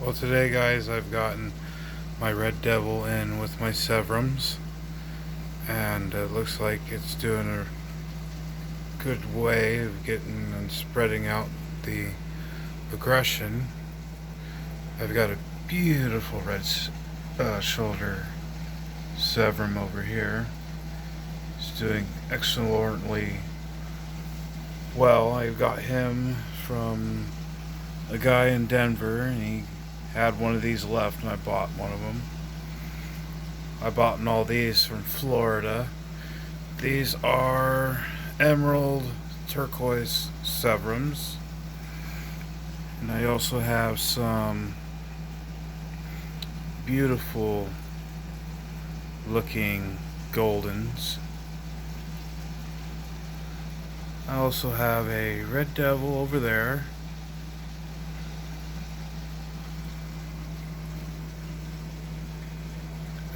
Well, today, guys, I've gotten my Red Devil in with my Severums, and it looks like it's doing a good way of getting and spreading out the aggression. I've got a beautiful red shoulder Severum over here. It's doing excellently well. I got him from a guy in Denver, and he had one of these left, and I bought one of them. I bought all these from Florida. These are emerald turquoise Severums, and I also have some beautiful looking goldens. I also have a red devil over there.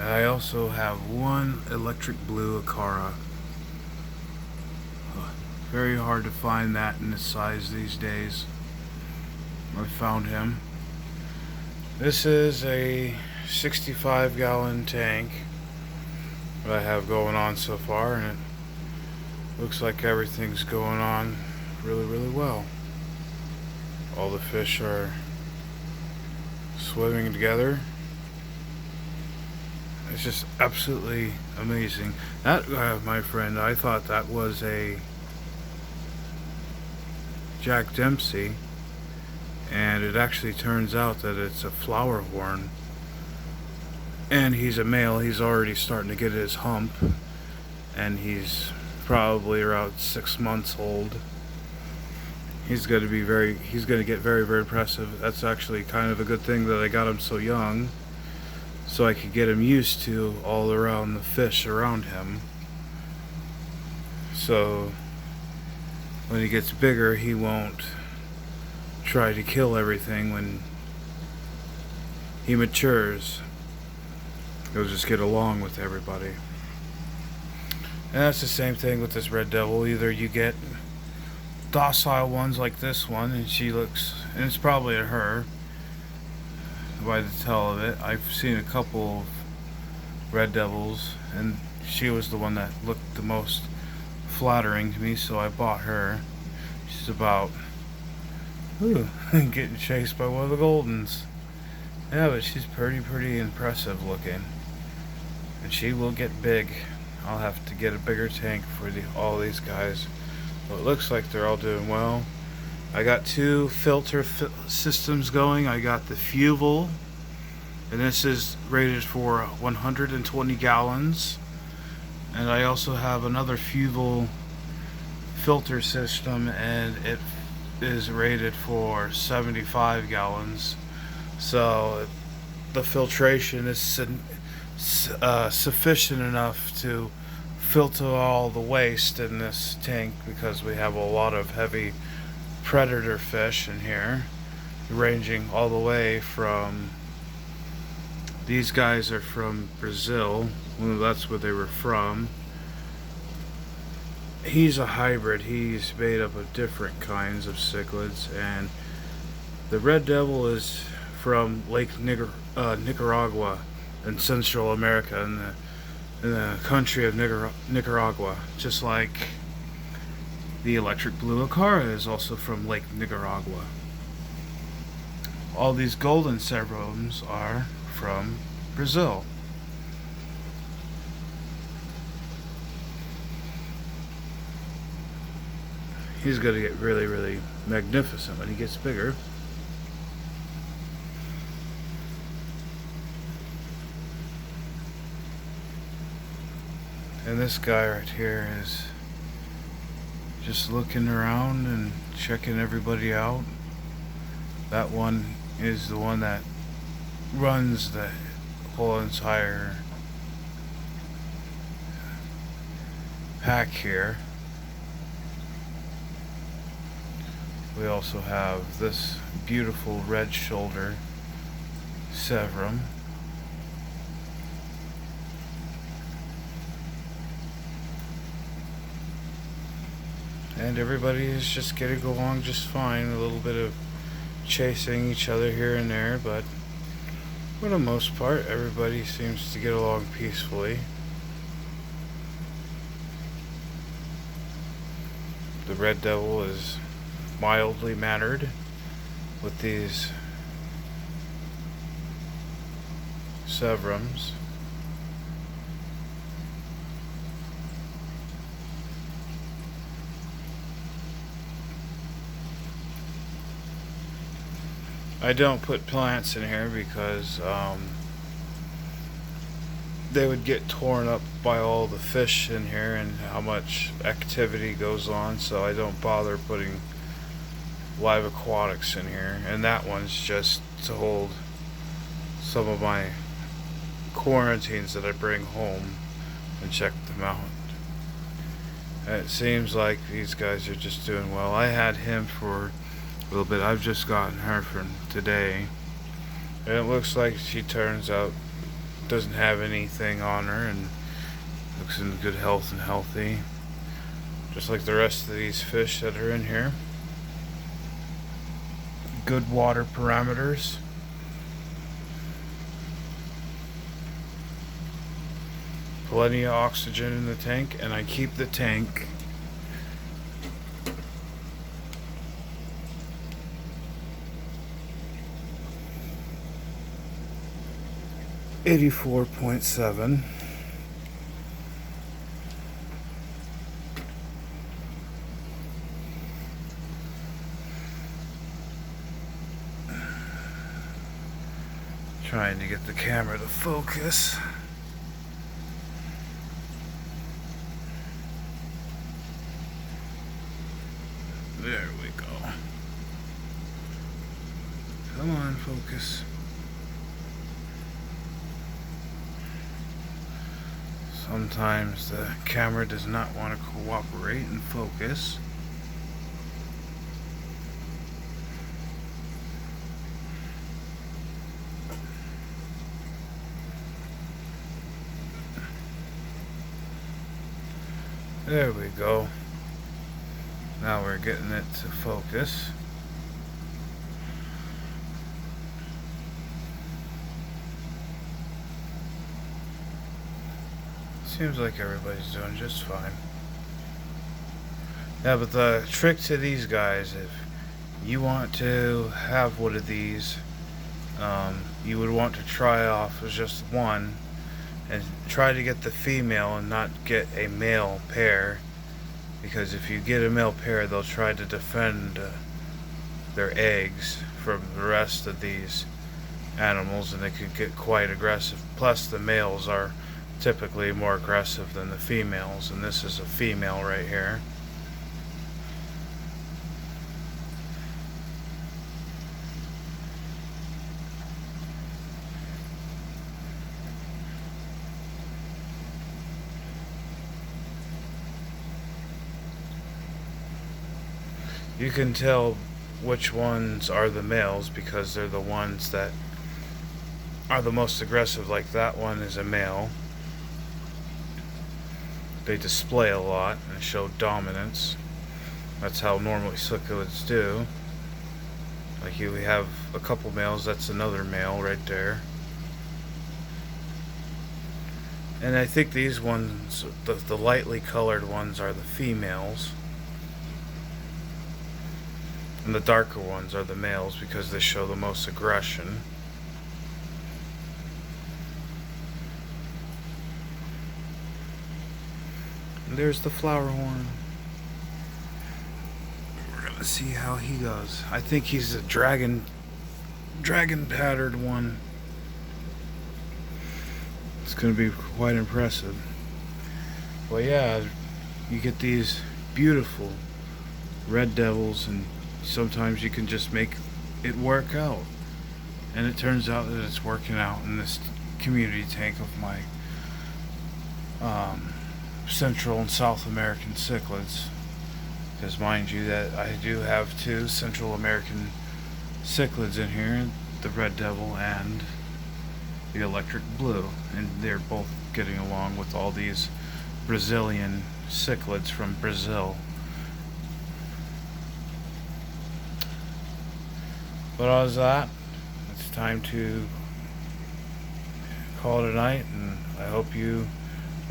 I also have one electric blue Acara. Very hard to find that in this size these days. I found him. This is a 65-gallon tank that I have going on so far, and it looks like everything's going on really well. All the fish are swimming together. It's just absolutely amazing. That, my friend, I thought that was a Jack Dempsey, and it actually turns out that it's a flower horn. And he's a male. He's already starting to get his hump, and he's probably around 6 months old. He's going to get very impressive. That's actually kind of a good thing that I got him so young, so I could get him used to all around the fish around him. So when he gets bigger, he won't try to kill everything. When he matures, he'll just get along with everybody. And that's the same thing with this red devil. Either you get docile ones like this one, and it's probably a her by the tell of it. I've seen a couple of red devils, and she was the one that looked the most flattering to me, so I bought her. She's about getting chased by one of the goldens. Yeah, but she's pretty impressive looking, and she will get big. I'll have to get a bigger tank for all these guys. But it looks like they're all doing well. I got two filter systems going. I got the Fuvel, and this is rated for 120 gallons. And I also have another Fuvel filter system, and it is rated for 75 gallons. So the filtration is sufficient enough to filter all the waste in this tank, because we have a lot of heavy predator fish in here, ranging all the way from, these guys are from Brazil. Well, that's where they were from. He's a hybrid. He's made up of different kinds of cichlids, and the red devil is from Lake Nicaragua in Central America, in the country of Nicaragua, just like the electric blue Acara is also from Lake Nicaragua. All these golden Severums are from Brazil. He's going to get really magnificent when he gets bigger. And this guy right here is just looking around and checking everybody out. That one is the one that runs the whole entire pack here. We also have this beautiful red shoulder Severum. And everybody is just getting along just fine. A little bit of chasing each other here and there, but for the most part, everybody seems to get along peacefully. The red devil is mildly mannered with these sevrums. I don't put plants in here because they would get torn up by all the fish in here and how much activity goes on, so I don't bother putting live aquatics in here. And that one's just to hold some of my quarantines that I bring home and check them out. And it seems like these guys are just doing well. I had him for a little bit. I've just gotten her for today, and it looks like she turns out doesn't have anything on her and looks in good health and healthy, just like the rest of these fish that are in here. Good water parameters. Plenty of oxygen in the tank, and I keep the tank $84.7. Trying to get the camera to focus. There we go. Come on, focus. Sometimes the camera does not want to cooperate and focus. There we go. Now we're getting it to focus. Seems like everybody's doing just fine. Yeah, but the trick to these guys, if you want to have one of these, you would want to try off as just one and try to get the female and not get a male pair, because if you get a male pair, they'll try to defend their eggs from the rest of these animals, and they could get quite aggressive. Plus the males are typically more aggressive than the females, and this is a female right here. You can tell which ones are the males because they're the ones that are the most aggressive. Like that one is a male. They display a lot and show dominance. That's how normally cichlids do. Like you have a couple males, that's another male right there. And I think these ones, the lightly colored ones, are the females. And the darker ones are the males because they show the most aggression. And there's the flower horn. We're gonna see how he goes. I think he's a dragon patterned one. It's gonna be quite impressive. Well, yeah, you get these beautiful red devils, and sometimes you can just make it work out. And it turns out that it's working out in this community tank of my Central and South American cichlids. Because mind you that I do have two Central American cichlids in here, the red devil and the electric blue. And they're both getting along with all these Brazilian cichlids from Brazil. But other than that, it's time to call it a night, and I hope you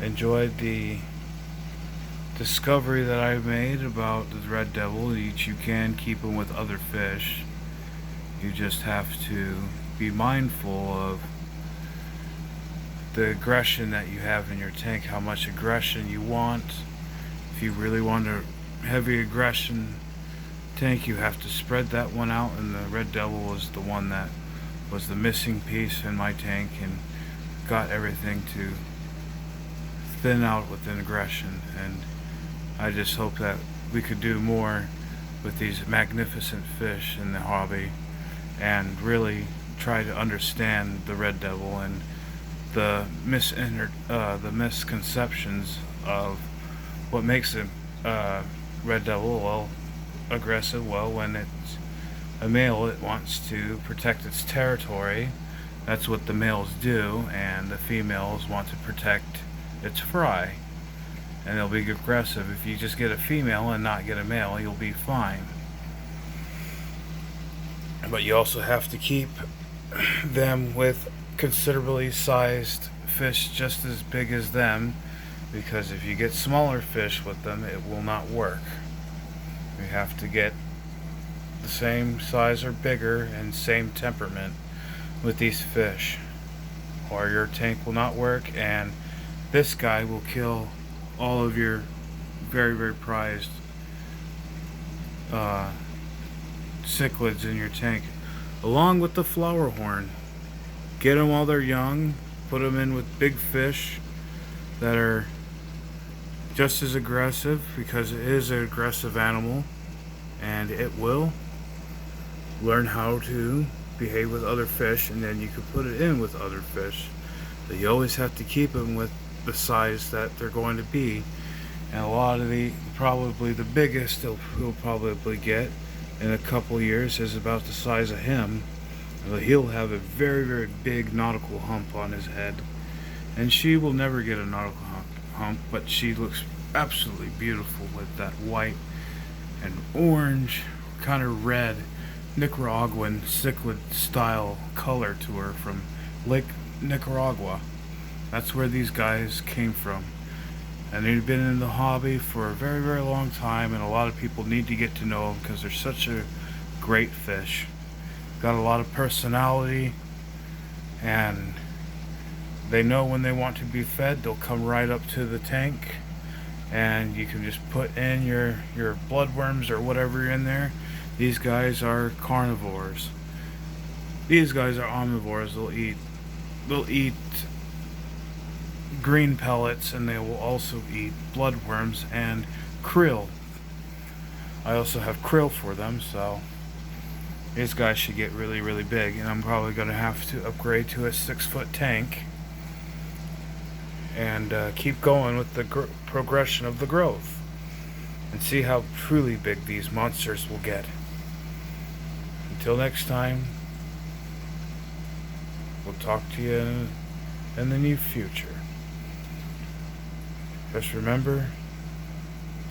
enjoyed the discovery that I made about the red devil. You can keep them with other fish. You just have to be mindful of the aggression that you have in your tank, how much aggression you want. If you really want a heavy aggression tank, you have to spread that one out, and the red devil was the one that was the missing piece in my tank and got everything to thin out with an aggression. And I just hope that we could do more with these magnificent fish in the hobby and really try to understand the red devil and the misconceptions of what makes a red devil well aggressive. Well, when it's a male, it wants to protect its territory. That's what the males do, and the females want to protect its fry, and they'll be aggressive. If you just get a female and not get a male, you'll be fine. But you also have to keep them with considerably sized fish just as big as them, because if you get smaller fish with them, it will not work. You have to get the same size or bigger and same temperament with these fish, or your tank will not work, and this guy will kill all of your very, very prized cichlids in your tank, along with the flower horn. Get them while they're young, put them in with big fish that are just as aggressive, because it is an aggressive animal, and it will learn how to behave with other fish, and then you can put it in with other fish. But you always have to keep them with the size that they're going to be. And a lot of probably the biggest he'll probably get in a couple years is about the size of him. He'll have a very, very big nautical hump on his head, and she will never get a nautical hump, but she looks absolutely beautiful with that white and orange, kind of red Nicaraguan cichlid style color to her from Lake Nicaragua. That's where these guys came from, and they've been in the hobby for a very, very long time, and a lot of people need to get to know them because they're such a great fish. Got a lot of personality, and they know when they want to be fed. They'll come right up to the tank, and you can just put in your bloodworms or whatever in there. These guys are carnivores. These guys are omnivores. They'll eat green pellets, and they will also eat bloodworms and krill. I also have krill for them, so these guys should get really, really big, and I'm probably going to have to upgrade to a 6-foot tank and keep going with the progression of the growth and see how truly big these monsters will get. Until next time, we'll talk to you in the near future. Just remember,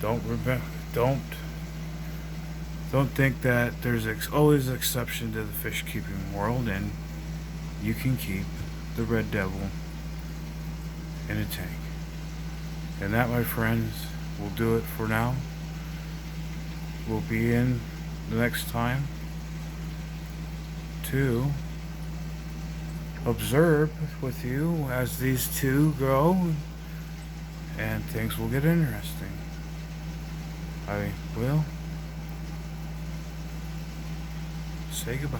don't think that there's always an exception to the fish keeping world, and you can keep the red devil in a tank. And that, my friends, will do it for now. We'll be in the next time to observe with you as these two go, and things will get interesting. I will say goodbye.